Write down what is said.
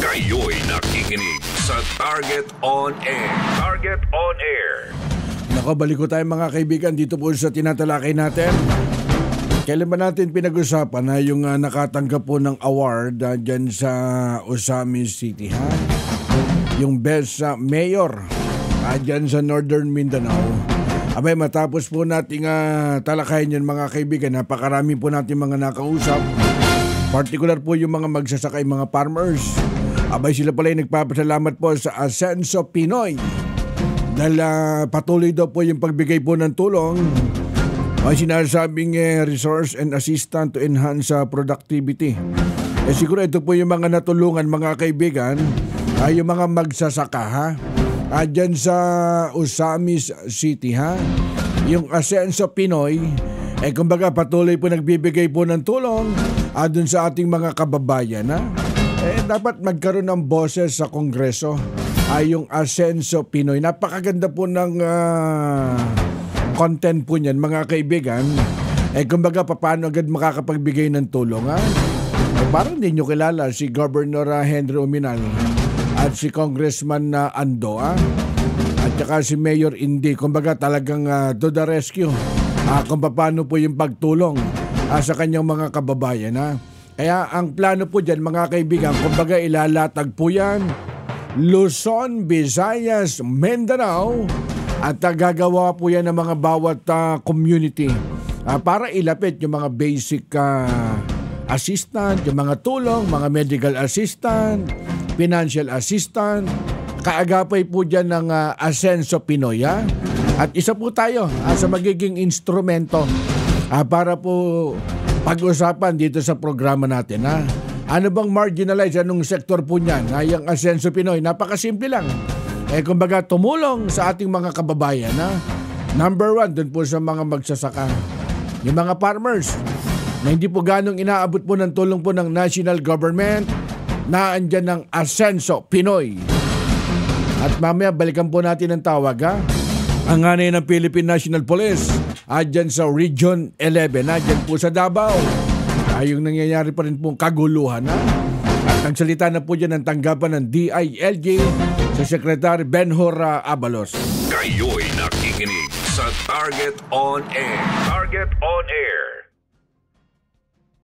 Kayo'y nakikinig sa Target on Air. Target on Air. Nakabalik ko tayo mga kaibigan dito po sa tinatalakay natin. Kailan ba natin pinag-usapan na yung nakatanggap po ng award dyan sa Osamis City, ha? Yung Best Mayor dyan sa Northern Mindanao. Abay, matapos po nating talakayin yan mga kaibigan, napakarami po natin mga nakausap. Particular po yung mga magsasakay, mga farmers. Abay, sila pala yung nagpapasalamat po sa Asenso Pinoy. Dahil patuloy daw po yung pagbigay po ng tulong. Ay sinasabing resource and assistant to enhance productivity. Siguro ito po yung mga natulungan mga kaibigan, yung mga magsasaka, ha? Dyan sa Osamis City, ha? Yung Asenso Pinoy, kumbaga patuloy po nagbibigay po ng tulong dun sa ating mga kababayan, ha? Dapat magkaroon ng boses sa Kongreso. Yung Asenso Pinoy. Napakaganda po ng content po niyan, mga kaibigan. Kumbaga, paano agad makakapagbigay ng tulong, ha? Parang hindi nyo kilala si Governor Henry Uminal at si Congressman Ando, ha? At saka si Mayor Indy. Kumbaga, talagang to the rescue. Kung paano po yung pagtulong sa kanyang mga kababayan, ha? Kaya ang plano po dyan, mga kaibigan, kumbaga ilalatag po yan Luzon, Visayas, Mindanao, at gagawa po yan ng mga bawat community para ilapit yung mga basic assistant, yung mga tulong, mga medical assistant, financial assistant. Kaagapay po dyan ng Asenso Pinoy, ha? At isa po tayo sa magiging instrumento para po pag-usapan dito sa programa natin, ha? Ano bang marginalized? Anong sektor po niyan? Yung Asenso Pinoy, napakasimple lang. Kumbaga tumulong sa ating mga kababayan, ha? Number one, dun po sa mga magsasaka. Yung mga farmers na hindi po ganong inaabot po ng tulong po ng national government, na andyan ng Asenso Pinoy. At mamaya balikan po natin ang tawag, ha? Ang hanay ng Philippine National Police dyan sa Region 11, dyan po sa Davao. Yung nangyayari pa rin pong kaguluhan, ha? At nagsalita na po dyan ang tanggapan ng DILG sa Secretary Benhur Abalos. Kayo'y nakikinig sa Target on Air. Target on Air.